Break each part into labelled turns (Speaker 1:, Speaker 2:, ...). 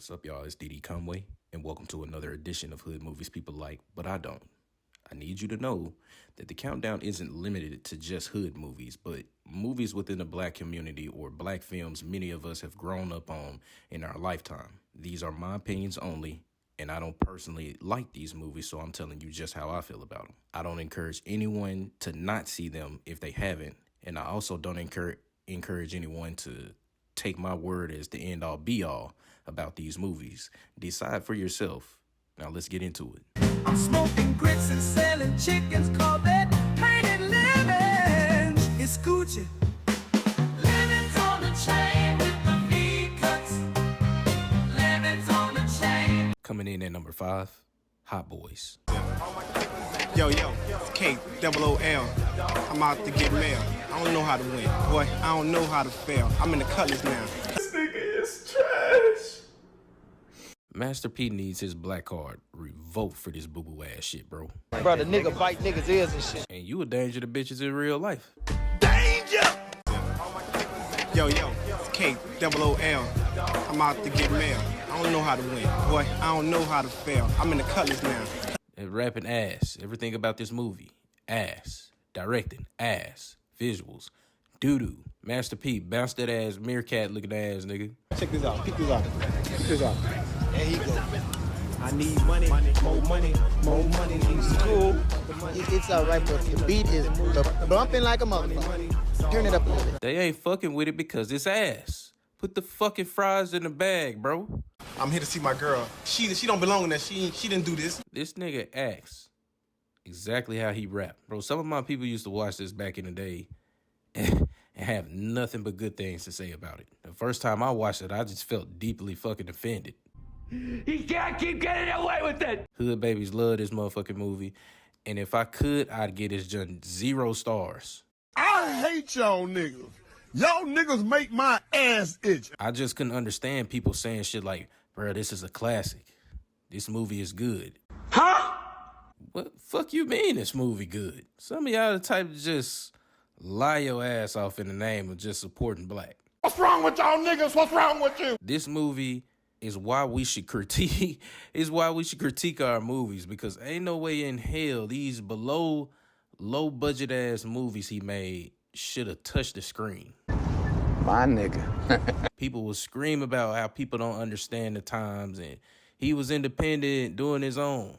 Speaker 1: What's up, y'all? It's Kmen, and welcome to another edition of Hood Movies People Like, But I Don't. I need you to know that the countdown isn't limited to just hood movies, but movies within the black community or black films many of us have grown up on in our lifetime. These are my opinions only, and I don't personally like these movies, so I'm telling you just how I feel about them. I don't encourage anyone to not see them if they haven't, and I also don't encourage anyone to take my word as the end-all be-all about these movies. Decide for yourself. Now let's get into it.
Speaker 2: I'm smoking grits and selling chickens, call that painted living. It's Gucci. Living's on the chain with the V-cuts. Living's on the chain.
Speaker 1: Coming in at number 5, Hot Boys.
Speaker 3: Yo, it's K-double-O-L. I'm out to get mail. I don't know how to win, boy. I don't know how to fail. I'm in the colors now.
Speaker 2: This nigga is trash.
Speaker 1: Master P needs his black card revoked for this boo-boo ass shit, bro.
Speaker 4: Bro, the nigga bite niggas' ears and shit.
Speaker 1: And you a danger to bitches in real life.
Speaker 3: Danger! Yo, it's K-double-O-L. I'm out to get mail. I don't know how to win, boy. I don't know how to fail. I'm in the colors now.
Speaker 1: And rapping ass. Everything about this movie. Ass. Directing. Ass. Visuals. Doo-doo. Master P. Bounce that ass, meerkat looking ass, nigga.
Speaker 4: Check this out. Peek this out. Check this out. There he go. I need money, more money, more money. It's cool. It's all right, but the beat is bumping like a motherfucker. Turn it up a little bit.
Speaker 1: They ain't fucking with it because it's ass. Put the fucking fries in the bag, bro.
Speaker 3: I'm here to see my girl. She don't belong in there. She didn't do this.
Speaker 1: This nigga acts exactly how he rap. Bro, some of my people used to watch this back in the day and have nothing but good things to say about it. The first time I watched it, I just felt deeply fucking offended.
Speaker 2: He can't keep getting away with it.
Speaker 1: Hood babies love this motherfucking movie. And if I could, I'd get this junk 0 stars.
Speaker 5: I hate y'all niggas. Y'all niggas make my ass itch.
Speaker 1: I just couldn't understand people saying shit like, bro, this is a classic. This movie is good.
Speaker 2: Huh?
Speaker 1: What fuck you mean this movie good? Some of y'all the type to just lie your ass off in the name of just supporting black.
Speaker 5: What's wrong with y'all niggas? What's wrong with you?
Speaker 1: This movie is why we should critique our movies, because ain't no way in hell these below low budget ass movies he made should have touched the screen.
Speaker 4: My nigga.
Speaker 1: People will scream about how people don't understand the times and he was independent doing his own.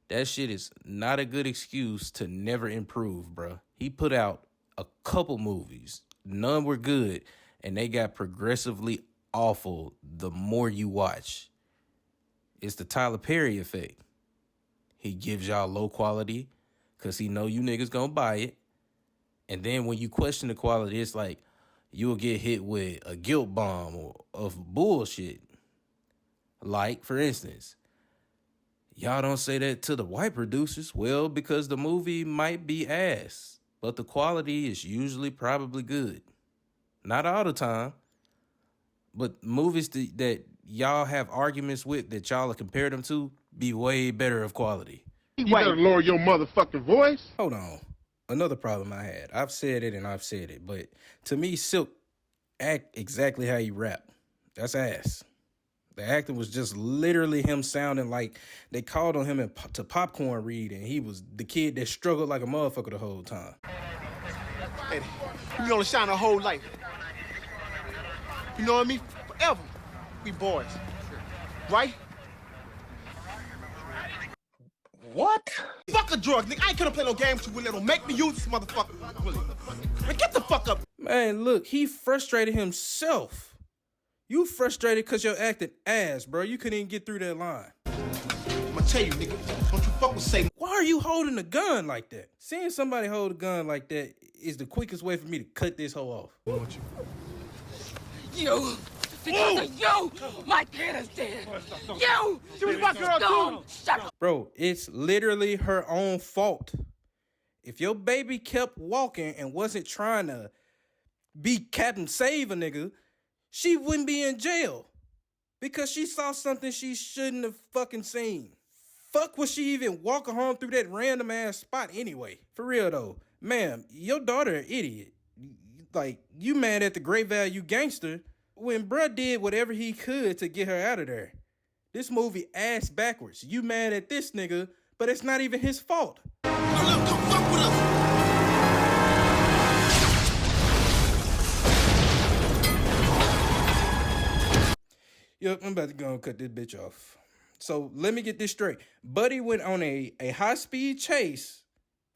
Speaker 1: That shit is not a good excuse to never improve, bruh. He put out a couple movies. None were good, and they got progressively awful the more you watch. It's the Tyler Perry effect. He gives y'all low quality because he know you niggas gonna buy it. And then when you question the quality, it's like you'll get hit with a guilt bomb of bullshit. Like, for instance, y'all don't say that to the white producers. Well, because the movie might be ass, but the quality is usually probably good. Not all the time, but movies that y'all have arguments with that y'all are compare them to be way better of quality.
Speaker 5: You better lower your motherfucking voice.
Speaker 1: Hold on. Another problem I had. I've said it, but to me, Silk act exactly how he rap. That's ass. The acting was just literally him sounding like they called on him to popcorn read, and he was the kid that struggled like a motherfucker the whole time.
Speaker 3: Hey, you gonna shine a whole life. You know what I mean? Forever. We boys. Right?
Speaker 5: What?
Speaker 3: Fuck a drug, nigga. I ain't gonna play no games with you, little. Make me use this motherfucker. Really. Man, get the fuck up.
Speaker 1: Man, look, he frustrated himself. You frustrated because you're acting ass, bro. You couldn't even get through that line.
Speaker 3: I'ma tell you, nigga. Don't you fuck with Satan.
Speaker 1: Why are you holding a gun like that? Seeing somebody hold a gun like that is the quickest way for me to cut this hoe off.
Speaker 6: You! Because of you, my kid is dead. You!
Speaker 3: She was my girl,
Speaker 6: Don't shut up.
Speaker 1: Bro, it's literally her own fault. If your baby kept walking and wasn't trying to be Captain Save a nigga, she wouldn't be in jail. Because she saw something she shouldn't have fucking seen. Fuck was she even walking home through that random ass spot anyway? For real though, ma'am, your daughter an idiot. Like, you mad at the Great Value Gangster, when bruh did whatever he could to get her out of there. This movie ass backwards. You mad at this nigga, but it's not even his fault.
Speaker 5: Come fuck with us.
Speaker 1: Yep, I'm about to go and cut this bitch off. So let me get this straight. Buddy went on a high-speed chase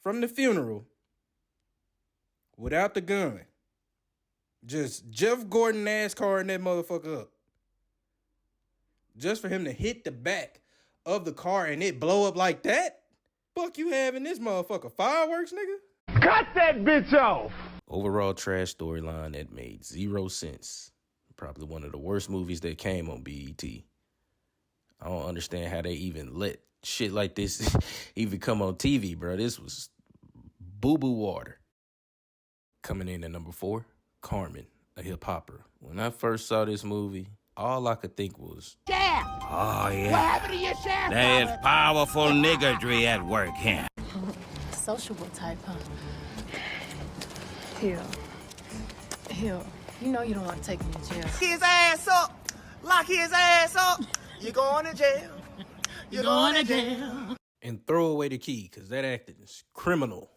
Speaker 1: from the funeral without the gun. Just Jeff Gordon NASCAR that motherfucker up. Just for him to hit the back of the car and it blow up like that? Fuck you having this motherfucker fireworks, nigga?
Speaker 5: Cut that bitch off.
Speaker 1: Overall trash storyline that made 0 sense. Probably one of the worst movies that came on BET. I don't understand how they even let shit like this even come on TV, bro. This was boo-boo water. Coming in at number 4, Kmen, a hip-hopper. When I first saw this movie, all I could think was,
Speaker 6: Shaft!
Speaker 7: Oh, yeah.
Speaker 6: What happened to your shaft?
Speaker 7: There's powerful niggardry at work here.
Speaker 8: Sociable type, huh? Hill. You know you don't want to take me to jail.
Speaker 4: His ass up. Lock his ass up. You going to jail. You going to jail.
Speaker 1: and throw away the key, because that acting is criminal.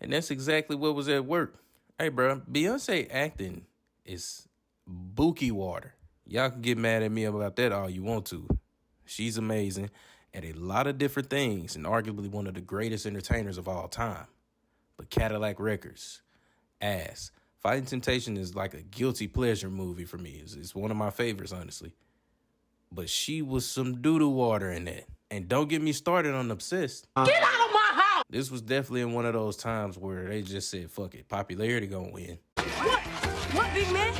Speaker 1: And that's exactly what was at work. Hey, bro, Beyonce acting is bookie water. Y'all can get mad at me about that all you want to. She's amazing at a lot of different things and arguably one of the greatest entertainers of all time. But Cadillac Records, ass. Fighting Temptation is like a guilty pleasure movie for me. It's one of my favorites, honestly. But she was some doo-doo water in that. And don't get me started on Obsessed.
Speaker 6: Get out of my house!
Speaker 1: This was definitely in one of those times where they just said, fuck it, popularity gonna win.
Speaker 6: What, big man?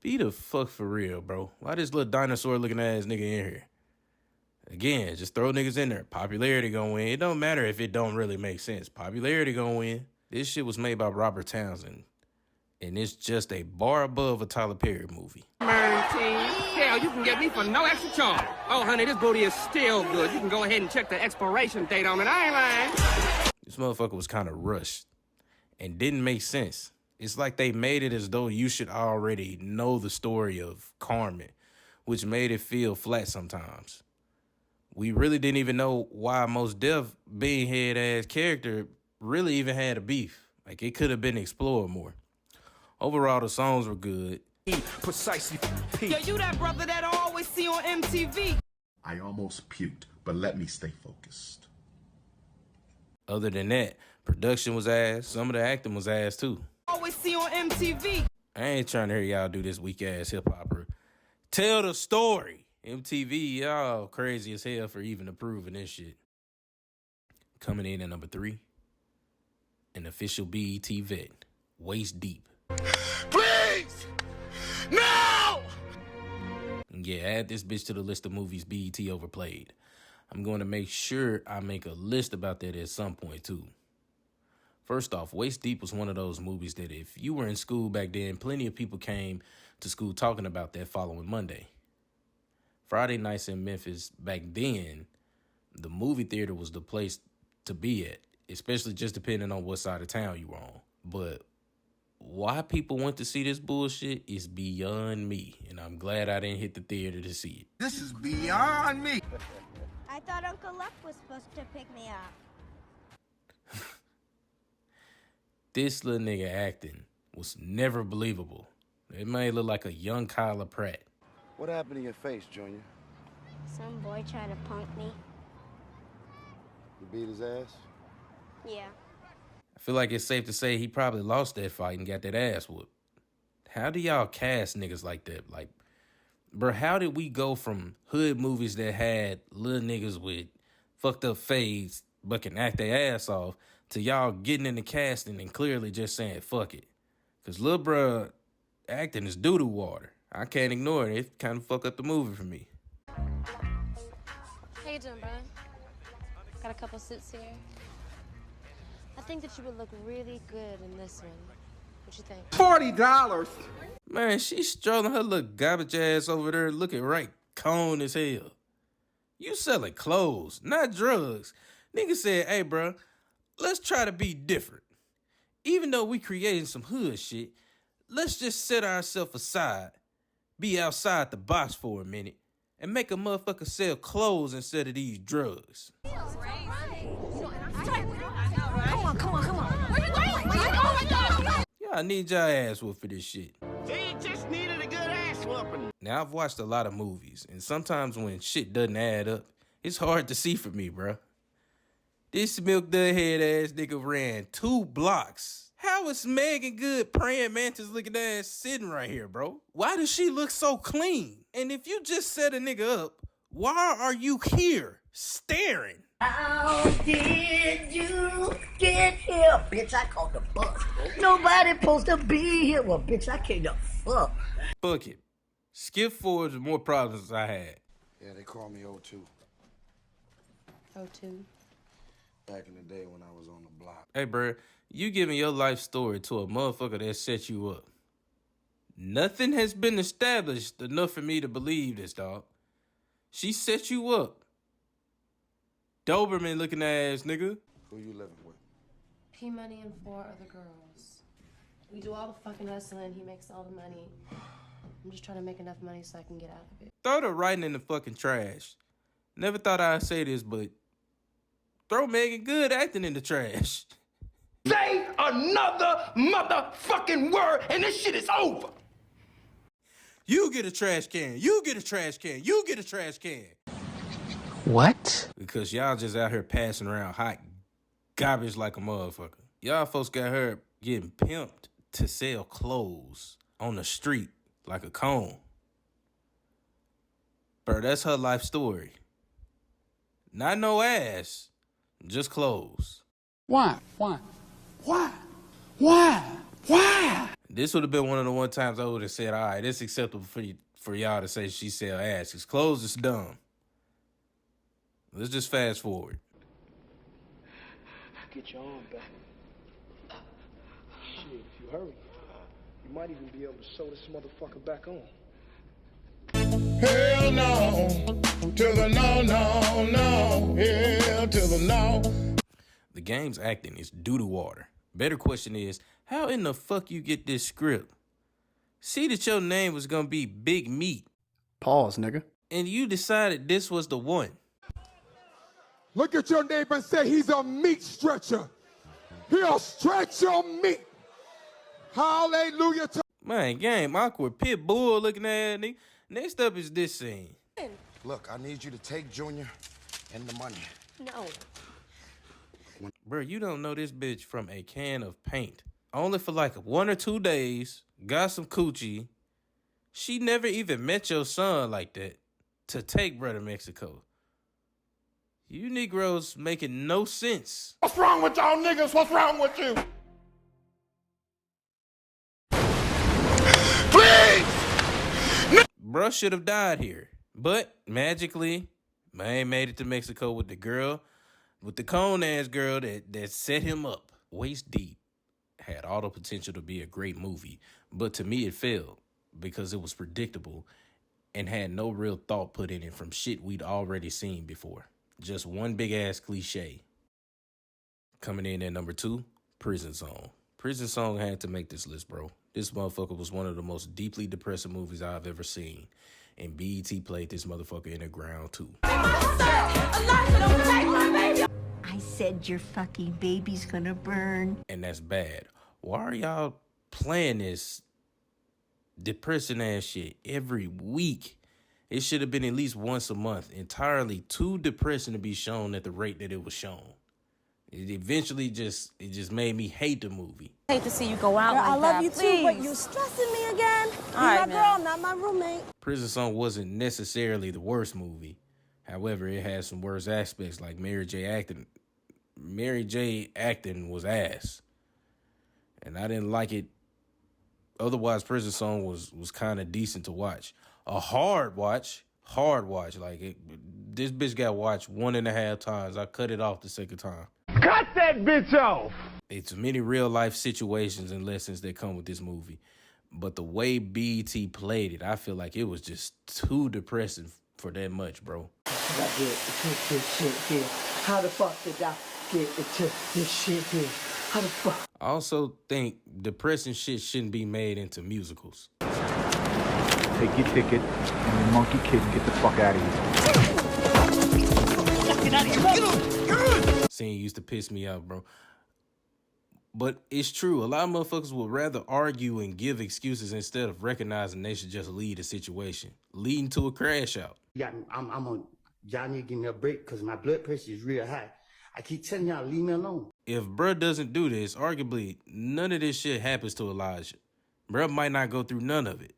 Speaker 1: Be the fuck for real, bro. Why this little dinosaur looking ass nigga in here? Again, just throw niggas in there. Popularity gonna win. It don't matter if it don't really make sense. Popularity gonna win. This shit was made by Robert Townsend. And it's just a bar above a Tyler Perry movie.
Speaker 9: Hell, you can get me for no extra charge. Oh, honey, this booty is still good. You can go ahead and check the expiration date on it. I ain't lying.
Speaker 1: This motherfucker was kind of rushed and didn't make sense. It's like they made it as though you should already know the story of Kmen, which made it feel flat sometimes. We really didn't even know why Mos Def beanhead ass character really even had a beef. Like, it could have been explored more. Overall, the songs were good.
Speaker 3: Precisely.
Speaker 6: Yo, you that brother that I always see on MTV.
Speaker 5: I almost puked, but let me stay focused.
Speaker 1: Other than that, production was ass. Some of the acting was ass too.
Speaker 6: Always see on MTV.
Speaker 1: I ain't trying to hear y'all do this weak ass hip hopper. Tell the story. MTV, y'all crazy as hell for even approving this shit. Coming in at number 3, an official BET vet, Waist Deep.
Speaker 5: Please! No!
Speaker 1: Yeah, add this bitch to the list of movies BET overplayed. I'm going to make sure I make a list about that at some point too. First off, Waist Deep was one of those movies that if you were in school back then, plenty of people came to school talking about that following Monday. Friday nights in Memphis, back then, the movie theater was the place to be at, especially just depending on what side of town you were on. But why people went to see this bullshit is beyond me, and I'm glad I didn't hit the theater to see it.
Speaker 3: This is beyond me.
Speaker 10: I thought Uncle Luck was supposed to pick me up.
Speaker 1: This little nigga acting was never believable. It may look like a young Kyla Pratt.
Speaker 11: What happened to your face, Junior?
Speaker 10: Some boy tried to punk me.
Speaker 11: You beat his ass?
Speaker 10: Yeah.
Speaker 1: I feel like it's safe to say he probably lost that fight and got that ass whooped. How do y'all cast niggas like that? Like, bro, how did we go from hood movies that had little niggas with fucked up fades but can act their ass off to y'all getting in the casting and clearly just saying, fuck it? Because lil' bruh acting is doo-doo water. I can't ignore it. It kind of fuck up the movie for me.
Speaker 8: How you doing, brother? Got a couple suits here. I think that you would look really good in this one. What you think?
Speaker 3: $40.
Speaker 1: Man, she's strolling her little garbage ass over there looking right cone as hell. You selling clothes, not drugs. Nigga said, hey, bro, let's try to be different. Even though we creating some hood shit, let's just set ourselves aside, be outside the box for a minute, and make a motherfucker sell clothes instead of these drugs.
Speaker 2: Come on. Where you going? Oh my God.
Speaker 1: Y'all need y'all ass whooped for this shit.
Speaker 3: They just needed a good ass whooping.
Speaker 1: Now, I've watched a lot of movies, and sometimes when shit doesn't add up, it's hard to see for me, bruh. This milk dud head ass nigga ran 2 blocks. How is Megan Good praying mantis looking ass sitting right here, bro? Why does she look so clean? And if you just set a nigga up, why are you here staring?
Speaker 12: How did you get here? Bitch, I called the bus. Nobody supposed to be here. Well, bitch, I came to fuck.
Speaker 1: Fuck it. Skip forward to more problems I had.
Speaker 11: Yeah, they call me O2.
Speaker 8: O2.
Speaker 11: Back in the day when I was on the block.
Speaker 1: Hey, bro, you giving your life story to a motherfucker that set you up. Nothing has been established enough for me to believe this, dog. She set you up. Doberman looking ass nigga.
Speaker 11: Who you living with?
Speaker 8: Kmen and 4 other girls. We do all the fucking hustling. He makes all the money. I'm just trying to make enough money so I can get out of it.
Speaker 1: Throw the writing in the fucking trash. Never thought I'd say this, but throw Megan Good acting in the trash.
Speaker 13: Say another motherfucking word and this shit is over.
Speaker 1: You get a trash can. You get a trash can. You get a trash can.
Speaker 4: What?
Speaker 1: Because y'all just out here passing around hot garbage like a motherfucker. Y'all folks got her getting pimped to sell clothes on the street like a cone. Bro, that's her life story. Not no ass, just clothes.
Speaker 13: Why?
Speaker 1: This would have been one of the one times I would have said, all right, it's acceptable for y'all to say she sell ass, because clothes is dumb. Let's just fast forward.
Speaker 14: Get your arm back. Shit, if you hurry, you might even be able to sew this motherfucker back on.
Speaker 5: Hell no, to the no, hell to the no.
Speaker 1: The game's acting is doo-doo water. Better question is, how in the fuck you get this script? See that your name was gonna be Big Meat.
Speaker 15: Pause, nigga.
Speaker 1: And you decided this was the one.
Speaker 5: Look at your neighbor and say he's a meat stretcher. He'll stretch your meat. Hallelujah.
Speaker 1: Man, game awkward pit bull looking at nigga. Next up is this scene.
Speaker 11: Look, I need you to take Junior and the money.
Speaker 8: No.
Speaker 1: Bro, you don't know this bitch from a can of paint. Only for like 1 or 2 days, got some coochie. She never even met your son like that to take brother Mexico. You Negroes making no sense.
Speaker 5: What's wrong with y'all niggas? What's wrong with you? Please!
Speaker 1: Bruh should have died here. But magically, man made it to Mexico with the girl, with the cone-ass girl that set him up. Waist Deep had all the potential to be a great movie, but to me it failed because it was predictable and had no real thought put in it from shit we'd already seen before. Just one big-ass cliche. Coming in at number 2, Prison Song. Prison Song had to make this list, bro. This motherfucker was one of the most deeply depressing movies I've ever seen. And BET played this motherfucker in the ground, too.
Speaker 12: I said your fucking baby's gonna burn.
Speaker 1: And that's bad. Why are y'all playing this depressing-ass shit every week? It should have been at least once a month. Entirely too depressing to be shown at the rate that it was shown. It eventually just made me hate the movie.
Speaker 16: I hate to see you go out
Speaker 10: Girl,
Speaker 16: like
Speaker 10: I love
Speaker 16: that,
Speaker 10: you
Speaker 16: please.
Speaker 10: too, but you stressing me again. You're
Speaker 16: All right,
Speaker 10: my
Speaker 16: man.
Speaker 10: girl, not my roommate.
Speaker 1: Prison Song wasn't necessarily the worst movie. However, it had some worse aspects like Mary J acting. Mary J acting was ass. And I didn't like it. Otherwise, Prison Song was kind of decent to watch. A hard watch. Like, this bitch got watched 1.5 times. I cut it off the second time.
Speaker 5: Cut that bitch off!
Speaker 1: It's many real-life situations and lessons that come with this movie. But the way BET played it, I feel like it was just too depressing for that much, bro.
Speaker 12: I get into this shit here. How the fuck did I get into this shit here? How the fuck?
Speaker 1: I also think depressing shit shouldn't be made into musicals.
Speaker 15: Take your ticket and your monkey kid and get the fuck out of here.
Speaker 12: Get out of here.
Speaker 1: Scene used to piss me off, bro. But it's true. A lot of motherfuckers would rather argue and give excuses instead of recognizing they should just lead a situation, leading to a crash out.
Speaker 16: Yeah, I'm on. Y'all need to give me a break because my blood pressure is real high. I keep telling y'all, leave me alone.
Speaker 1: If bruh doesn't do this, arguably, none of this shit happens to Elijah. Bruh might not go through none of it.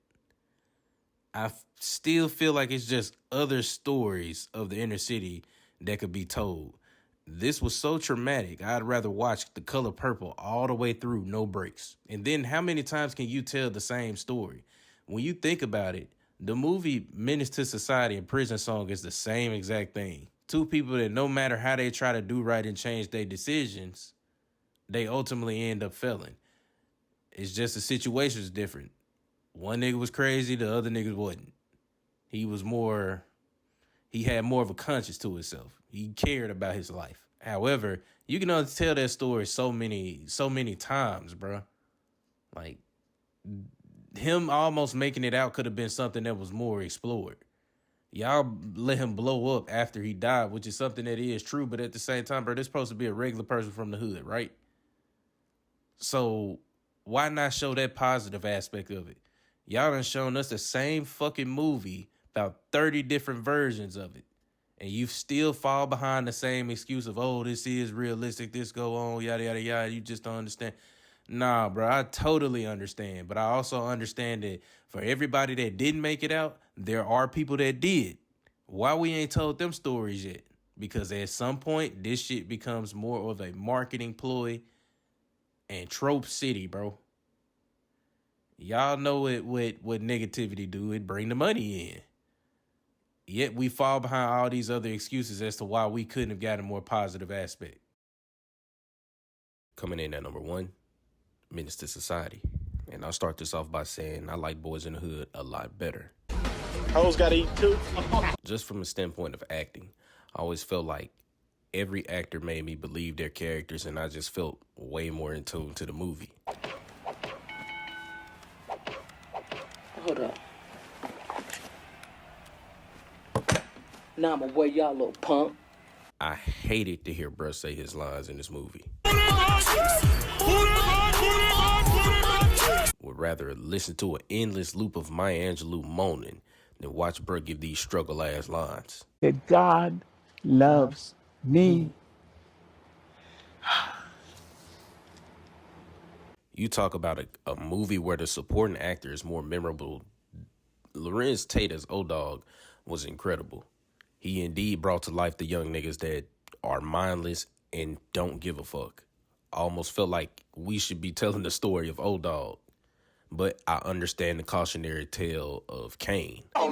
Speaker 1: I still feel like it's just other stories of the inner city that could be told. This was so traumatic, I'd rather watch The Color Purple all the way through, no breaks. And then how many times can you tell the same story? When you think about it, the movie Menace to Society and Prison Song is the same exact thing. Two people that no matter how they try to do right and change their decisions, they ultimately end up failing. It's just the situation's different. One nigga was crazy, the other nigga wasn't. He had more of a conscience to himself. He cared about his life. However, you can only tell that story so many times, bro. Like, him almost making it out could have been something that was more explored. Y'all let him blow up after he died, which is something that is true, but at the same time, bro, this supposed to be a regular person from the hood, right? So why not show that positive aspect of it? Y'all done shown us the same fucking movie, about 30 different versions of it. And you still fall behind the same excuse of, oh, this is realistic, this go on, yada, yada, yada. You just don't understand. Nah, bro, I totally understand. But I also understand that for everybody that didn't make it out, there are people that did. Why we ain't told them stories yet? Because at some point, this shit becomes more of a marketing ploy and trope city, bro. Y'all know what negativity do. It bring the money in. Yet we fall behind all these other excuses as to why we couldn't have gotten a more positive aspect. Coming in at number 1, Menace to Society. And I'll start this off by saying I like Boys in the Hood a lot better.
Speaker 17: Hoes gotta eat too.
Speaker 1: Just from a standpoint of acting, I always felt like every actor made me believe their characters, and I just felt way more in tune to the movie.
Speaker 12: Hold up. Now I'ma wear y'all little punk.
Speaker 1: I hated to hear bruh say his lines in this movie. Would rather listen to an endless loop of Maya Angelou moaning than watch bruh give these struggle-ass lines.
Speaker 15: That God loves me.
Speaker 1: You talk about a movie where the supporting actor is more memorable. Lorenz Tate as O-Dog was incredible. He indeed brought to life the young niggas that are mindless and don't give a fuck. I almost felt like we should be telling the story of O-Dog. But I understand the cautionary tale of Kane.
Speaker 12: Oh,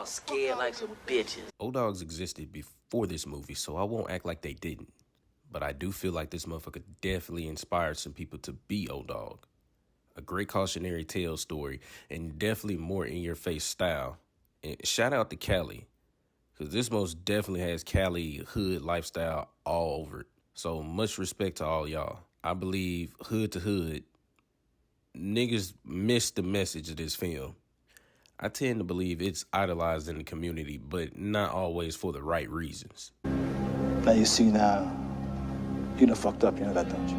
Speaker 12: scared like some bitches.
Speaker 1: O-Dogs existed before this movie, so I won't act like they didn't. But I do feel like this motherfucker definitely inspired some people to be O-Dog. A great cautionary tale story, and definitely more in-your-face style. And shout out to Cali, because this most definitely has Cali hood lifestyle all over it. So much respect to all y'all. I believe hood to hood, niggas missed the message of this film. I tend to believe it's idolized in the community, but not always for the right reasons.
Speaker 15: Now you see now, you done fucked up, you know that, don't you?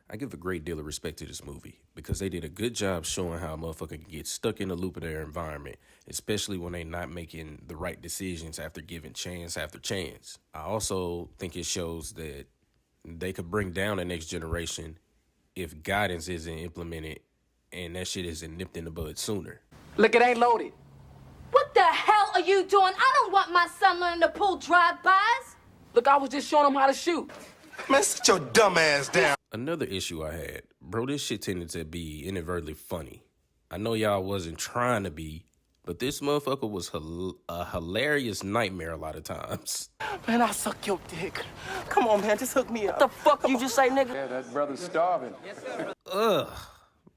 Speaker 1: I give a great deal of respect to this movie because they did a good job showing how a motherfucker can get stuck in the loop of their environment, especially when they not making the right decisions after giving chance after chance. I also think it shows that they could bring down the next generation if guidance isn't implemented and that shit isn't nipped in the bud sooner.
Speaker 12: Look, it ain't loaded.
Speaker 8: What the hell are you doing? I don't want my son learning to pull drive-bys.
Speaker 12: Look, I was just showing him how to shoot.
Speaker 11: Man, sit your dumb ass down.
Speaker 1: Another issue I had, bro, this shit tended to be inadvertently funny. I know y'all wasn't trying to be, but this motherfucker was a hilarious nightmare a lot of times.
Speaker 13: Man, I'll suck your dick. Come on, man, just hook me up.
Speaker 12: What the fuck you just say, nigga?
Speaker 17: Yeah, that brother's starving.
Speaker 1: Ugh.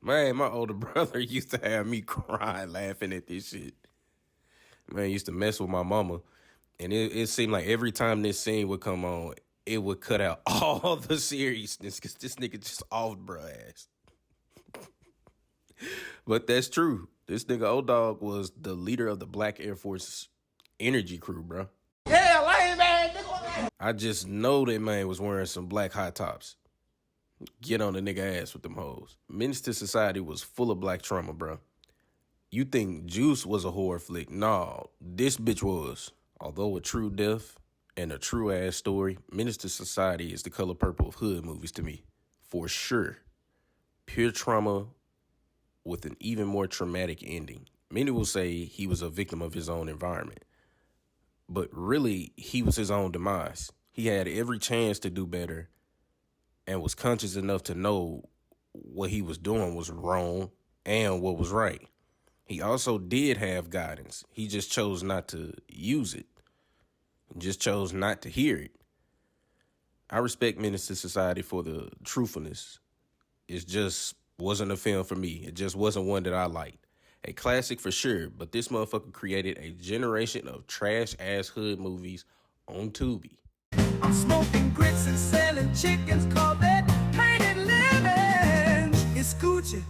Speaker 1: Man, my older brother used to have me crying laughing at this shit. Man, used to mess with my mama. And it seemed like every time this scene would come on, it would cut out all the seriousness because this nigga just off bruh ass. But that's true. This nigga O-Dog was the leader of the Black Air Force energy crew, bro.
Speaker 4: Yeah, lame man, nigga.
Speaker 1: I just know that man was wearing some black high tops. Get on the nigga ass with them hoes. Menace to Society was full of black trauma, bro. You think Juice was a horror flick? Nah, this bitch was. Although a true death and a true ass story, Menace to Society is the color purple of hood movies to me. For sure. Pure trauma with an even more traumatic ending. Many will say he was a victim of his own environment. But really, he was his own demise. He had every chance to do better and was conscious enough to know what he was doing was wrong and what was right. He also did have guidance. He just chose not to use it. He just chose not to hear it. I respect Menace to Society for the truthfulness. It just wasn't a film for me. It just wasn't one that I liked. A classic for sure, but this motherfucker created a generation of trash-ass hood movies on Tubi.
Speaker 2: I'm smoking grits and selling chickens, call that painted living. It's Gucci.